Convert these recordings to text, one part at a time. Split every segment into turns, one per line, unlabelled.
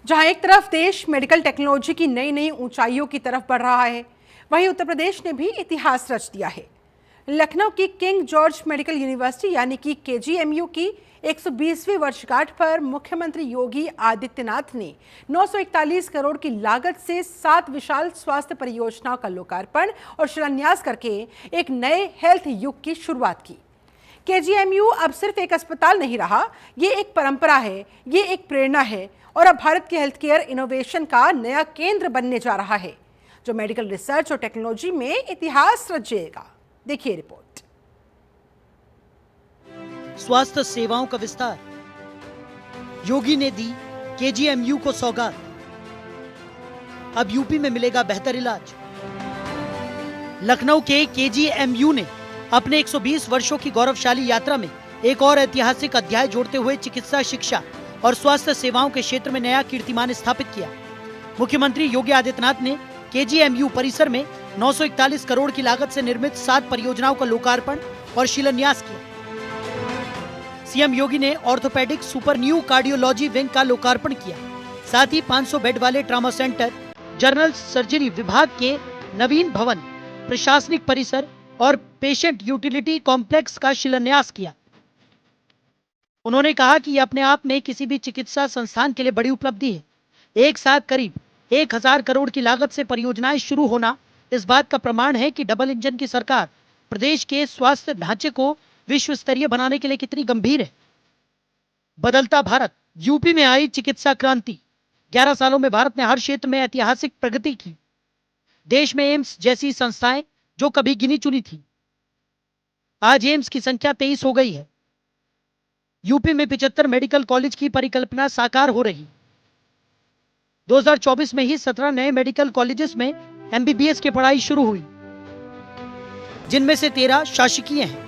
जहां एक तरफ देश मेडिकल टेक्नोलॉजी की नई नई ऊंचाइयों की तरफ बढ़ रहा है, वहीं उत्तर प्रदेश ने भी इतिहास रच दिया है। लखनऊ की किंग जॉर्ज मेडिकल यूनिवर्सिटी यानी कि केजीएमयू की 120वीं वर्षगांठ पर मुख्यमंत्री योगी आदित्यनाथ ने 941 करोड़ की लागत से 7 विशाल स्वास्थ्य परियोजनाओं का लोकार्पण और शिलान्यास करके एक नए हेल्थ युग की शुरुआत की। केजीएमयू अब सिर्फ एक अस्पताल नहीं रहा, ये एक परंपरा है, ये एक प्रेरणा है और अब भारत के हेल्थ केयर इनोवेशन का नया केंद्र बनने जा रहा है, जो मेडिकल रिसर्च और टेक्नोलॉजी में इतिहास रचेगा। देखिए रिपोर्ट।
स्वास्थ्य सेवाओं का विस्तार, योगी ने दी केजीएमयू को सौगात। अब यूपी में मिलेगा बेहतर इलाज। लखनऊ के केजीएमयू ने अपने 120 वर्षों की गौरवशाली यात्रा में एक और ऐतिहासिक अध्याय जोड़ते हुए चिकित्सा, शिक्षा और स्वास्थ्य सेवाओं के क्षेत्र में नया कीर्तिमान स्थापित किया। मुख्यमंत्री योगी आदित्यनाथ ने केजीएमयू परिसर में 941 करोड़ की लागत से निर्मित 7 परियोजनाओं का लोकार्पण और शिलान्यास किया। सीएम योगी ने orthopaedic super new cardiology wing का लोकार्पण किया। साथ ही 500 बेड वाले ट्रॉमा सेंटर, जनरल सर्जरी विभाग के नवीन भवन, प्रशासनिक परिसर और पेशेंट यूटिलिटी कॉम्प्लेक्स का शिलान्यास किया। उन्होंने कहा कि यह अपने आप में किसी भी चिकित्सा संस्थान के लिए बड़ी उपलब्धि है। एक साथ करीब 1000 करोड़ की लागत से परियोजनाएं शुरू होना इस बात का प्रमाण है कि डबल इंजन की सरकार प्रदेश के स्वास्थ्य ढांचे को विश्व स्तरीय बनाने के लिए कितनी गंभीर है। बदलता भारत, यूपी में आई चिकित्सा क्रांति। 11 सालों में भारत ने हर क्षेत्र में ऐतिहासिक प्रगति की। देश में एम्स जैसी संस्थाएं जो कभी गिनी चुनी थी, आज एम्स की संख्या 23 हो गई है। यूपी में 75 मेडिकल कॉलेज की परिकल्पना साकार हो रही। 2024 में ही 17 नए मेडिकल कॉलेजेस में एमबीबीएस की पढ़ाई शुरू हुई, जिनमें से 13 शासकीय हैं।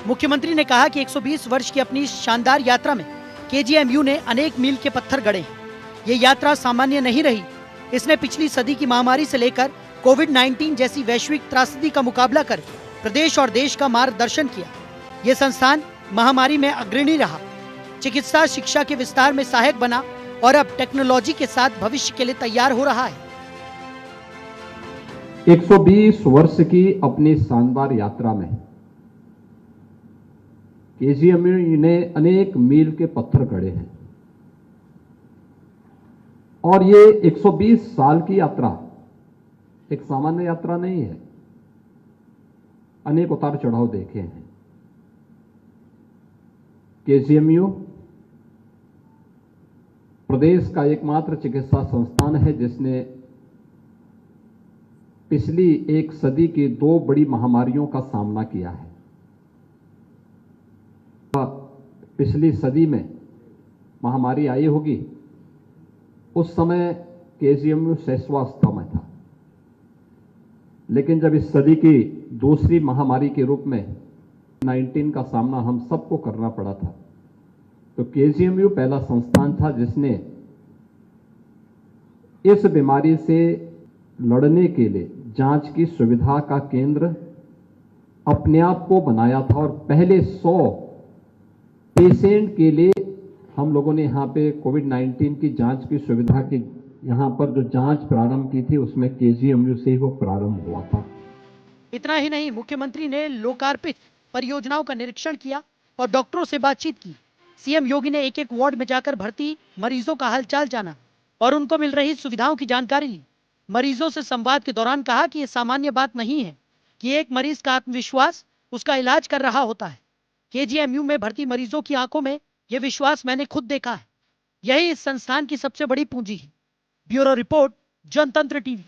मुख्यमंत्री ने कहा कि 120 वर्ष की अपनी शानदार यात्रा में केजीएमयू ने अनेक मील के पत्थर गढ़े हैं। ये यात्रा सामान्य नहीं रही। इसने पिछली सदी की महामारी से लेकर कोविड-19 जैसी वैश्विक त्रासदी का मुकाबला कर प्रदेश और देश का मार्गदर्शन किया। ये संस्थान महामारी में अग्रणी रहा, चिकित्सा शिक्षा के विस्तार में सहायक बना और अब टेक्नोलॉजी के साथ भविष्य के लिए तैयार हो रहा है।
120 वर्ष की अपनी शानदार यात्रा में केजीएमयू ने अनेक मील के पत्थर गढ़े हैं और ये 120 साल की यात्रा एक सामान्य यात्रा नहीं है। अनेक उतार चढ़ाव देखे हैं। केजीएमयू प्रदेश का एकमात्र चिकित्सा संस्थान है जिसने पिछली एक सदी की 2 बड़ी महामारियों का सामना किया है। पिछली सदी में महामारी आई होगी, उस समय केजीएमयू शैशवावस्था में था, लेकिन जब इस सदी की दूसरी महामारी के रूप में 19 का सामना हम सबको करना पड़ा था, तो केजीएमयू पहला संस्थान था जिसने इस बीमारी से लड़ने के लिए जांच की सुविधा का केंद्र अपने आप को बनाया था और पहले 100 पेशेंट के लिए हम लोगों ने यहाँ पे कोविड-19 की जांच की सुविधा की यहाँ पर जो जांच प्रारंभ की थी उसमें केजीएमयू से ही वो प्रारंभ हुआ था।
इतना ही नहीं, मुख्यमंत्री ने लोकार्पित परियोजनाओं का निरीक्षण किया और डॉक्टरों से बातचीत की। सीएम योगी ने एक एक वार्ड में जाकर भर्ती मरीजों का हालचाल जाना और उनको मिल रही सुविधाओं की जानकारी ली। मरीजों से संवाद के दौरान कहा कि यह सामान्य बात नहीं है कि एक मरीज का आत्मविश्वास उसका इलाज कर रहा होता है। केजीएमयू में भर्ती मरीजों की आंखों में यह विश्वास मैंने खुद देखा है। यही इस संस्थान की सबसे बड़ी पूंजी है। ब्यूरो रिपोर्ट, जनतंत्र टीवी।